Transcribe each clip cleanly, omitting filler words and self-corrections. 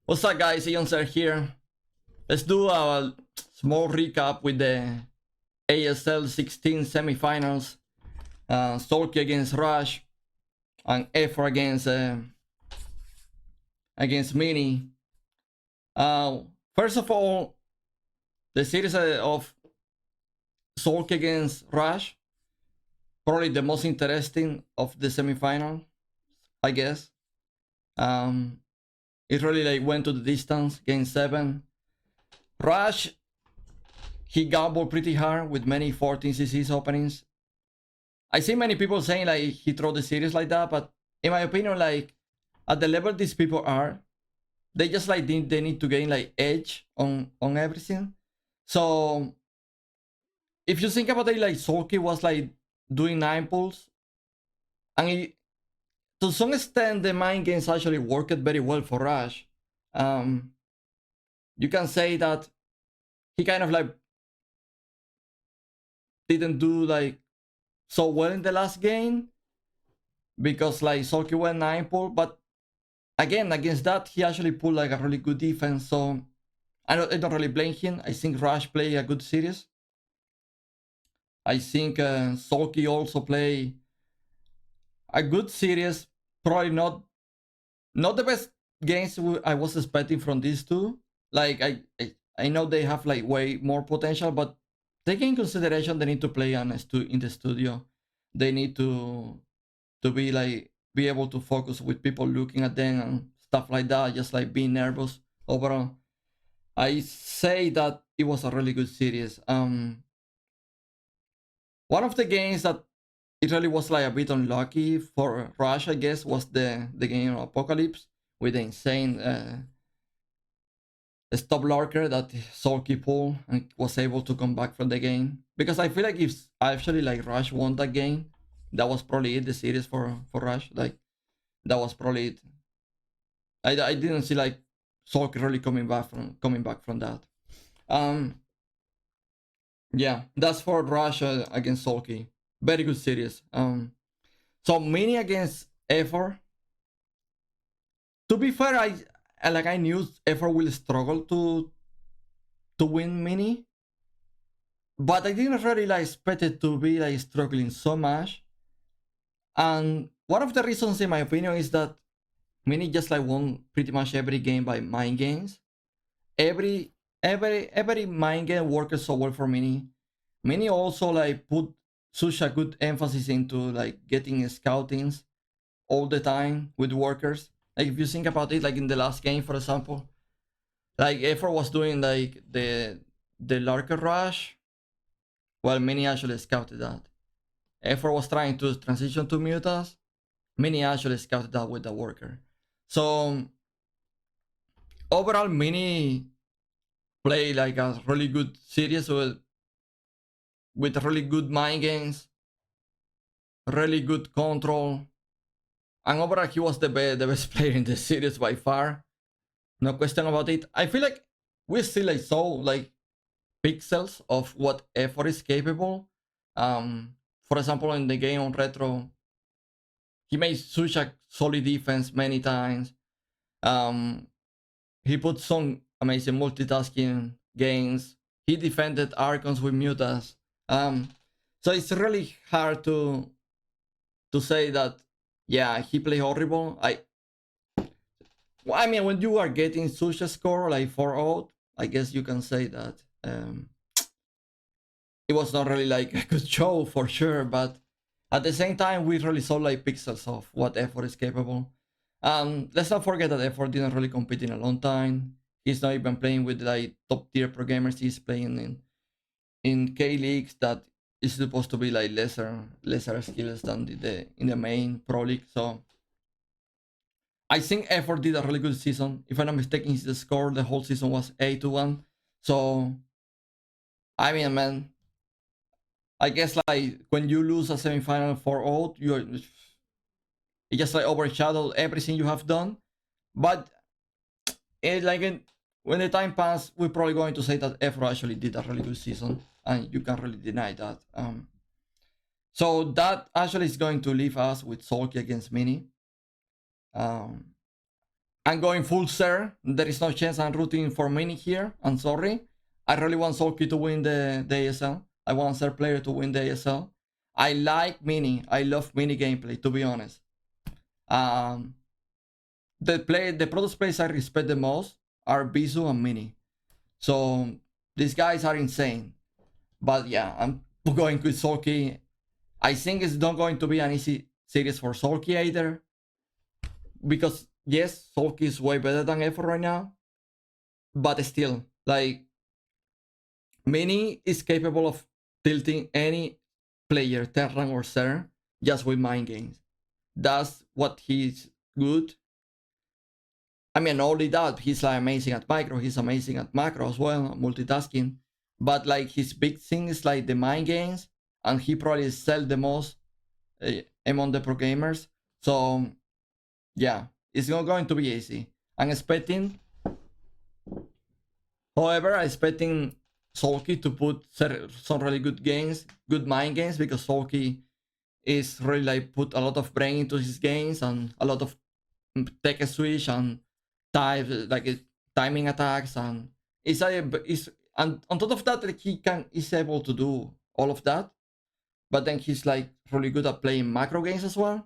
What's up, guys? eOnzErG here. Let's do a small recap with the ASL 16 semifinals. Sulky against Rush and Effort against Mini. First of all, the series of Sulky against Rush, probably the most interesting of the semifinal, I guess. It really went to the distance, game 7. Rush, he gambled pretty hard with many 14cc openings. I see many people saying he throw the series like that, but in my opinion, at the level these people are, they just they need to gain edge on everything. So if you think about it, Sulky was doing 9 pulls, and to some extent the mind games actually worked very well for Rush. You can say that he kind of didn't do so well in the last game because Sulky went 9 pull, but again against that he actually pulled a really good defense. So I don't really blame him. I think Rush played a good series. I think Sulky also play a good series. Probably not the best games I was expecting from these two. I know they have way more potential, but taking in consideration they need to play in the studio. They need to be able to focus with people looking at them and stuff like that, just being nervous overall. I say that it was a really good series. One of the games that it really was a bit unlucky for Rush, I guess, was the game Apocalypse with the insane stop lurker that Sulky pulled and was able to come back from the game. Because I feel like if actually Rush won that game, that was probably it, the series for Rush. That was probably it. I didn't see Sulky really coming back from that. Yeah, that's for Rush against Sulky. Very good series. So Mini against Effort. To be fair, I knew Effort will struggle to win Mini, but I didn't really expect it to be struggling so much. And one of the reasons, in my opinion, is that Mini just won pretty much every game by mind games. Every mind game worked so well for Mini. Mini also put such a good emphasis into getting scoutings all the time with workers. If you think about it, in the last game, for example, Effort was doing the lurker rush, while Mini actually scouted that. Effort was trying to transition to mutas. Mini actually scouted that with the worker. So overall, Mini played a really good series with really good mind games, really good control, and overall he was the best player in the series by far. No question about it. I feel like we still saw pixels of what Effort is capable. For example, in the game on Retro, he made such a solid defense many times. He put some amazing multitasking games. He defended Archons with mutas. So it's really hard to say that, yeah, he played horrible. I mean, when you are getting such a score 4-0, I guess you can say that it was not really a good show for sure, but at the same time, we really saw pixels of what Effort is capable. Let's not forget that Effort didn't really compete in a long time. He's not even playing with top tier pro gamers. He's playing in K leagues that is supposed to be lesser skills than in the main pro league. So I think Effort did a really good season. If I'm not mistaken, the score the whole season was 8-1. So I mean, man, I guess when you lose a semifinal 4-0, it just overshadowed everything you have done. But when the time passed, we're probably going to say that Effort actually did a really good season, and you can't really deny that. So that actually is going to leave us with Sulky against Mini. I'm going full Zerg. There is no chance I'm rooting for Mini here. I'm sorry. I really want Sulky to win the ASL. I want Zerg player to win the ASL. I like Mini. I love Mini gameplay, to be honest. The Protoss players I respect the most are Bizu and Mini. So these guys are insane. But yeah, I'm going with Sulky. I think it's not going to be an easy series for Sulky either. Because yes, Sulky is way better than Effort right now. But still, like, Mini is capable of tilting any player, Terran or Zerg, just with mind games. That's what he's good. I mean, not only that, he's like amazing at micro, he's amazing at macro as well, multitasking. But like his big thing is like the mind games, and he probably sell the most among the pro gamers. So yeah, it's not going to be easy. I'm expecting, however, I'm expecting Sulky to put some really good games, good mind games, because Sulky is really like put a lot of brain into his games and a lot of tech switch and type like timing attacks, and it's and on top of that, like, is able to do all of that. But then he's like really good at playing macro games as well.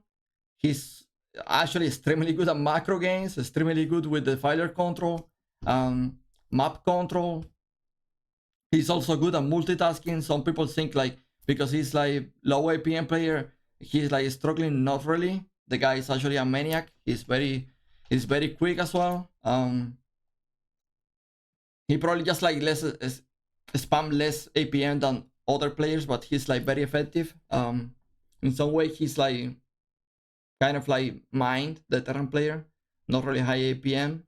He's actually extremely good at macro games, extremely good with the filer control, map control. He's also good at multitasking. Some people think like because he's like low APM player, he's like struggling. Not really. The guy is actually a maniac. He's very quick as well. He probably just like spam less APM than other players, but he's like very effective. In some way, he's like kind of like Mind, the Terran player, not really high APM,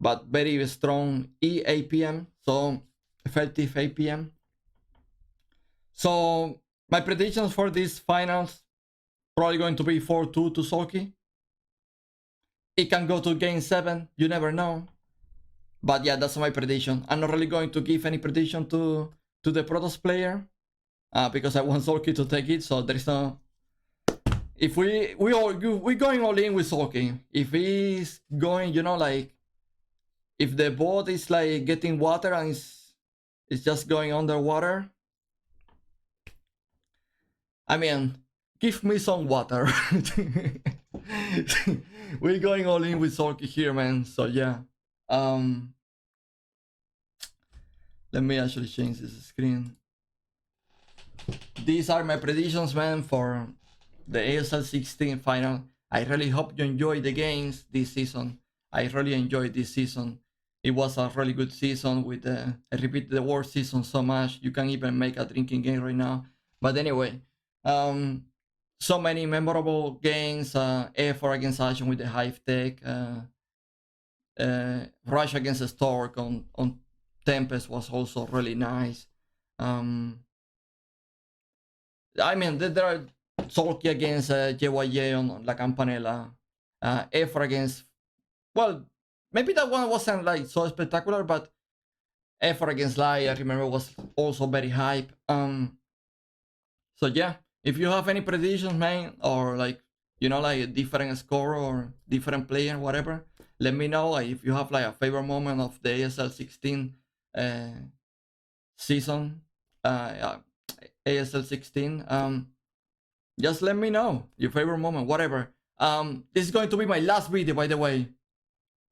but very strong EAPM, so effective APM. So my predictions for these finals probably going to be 4-2 to Sulky. It can go to game 7, you never know. But yeah, that's my prediction. I'm not really going to give any prediction to the Protoss player because I want Sulky to take it. So there's no. If we're going all in with Sulky. If he's going, you know, like if the boat is like getting water and it's just going underwater. I mean, give me some water. We're going all in with Sulky here, man. So yeah. Let me actually change this screen. These are my predictions, man, for the ASL 16 final. I really hope you enjoy the games this season. I really enjoyed this season. It was a really good season with I repeat the word season so much. You can even make a drinking game right now. But anyway, so many memorable games. Effort against Action with the Hive Tech. Rush against Stork on Tempest was also really nice. I mean, there are Sulky against JYJ on La Campanella. Effort against, well, maybe that one wasn't like so spectacular, but Effort against Lai, I remember, was also very hype. So yeah, if you have any predictions, man, or like, you know, like a different score or different player, whatever, let me know. Like, if you have like a favorite moment of the ASL 16 season, ASL 16, just let me know your favorite moment, whatever. This is going to be my last video, by the way.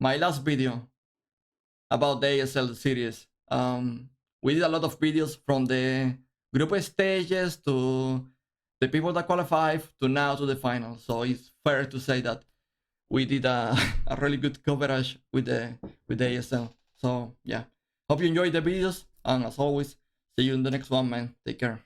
My last video about the ASL series. We did a lot of videos from the group stages to the people that qualified to now to the final. So it's fair to say that we did a really good coverage with the ASL. So yeah, hope you enjoyed the videos, and as always, see you in the next one, man. Take care.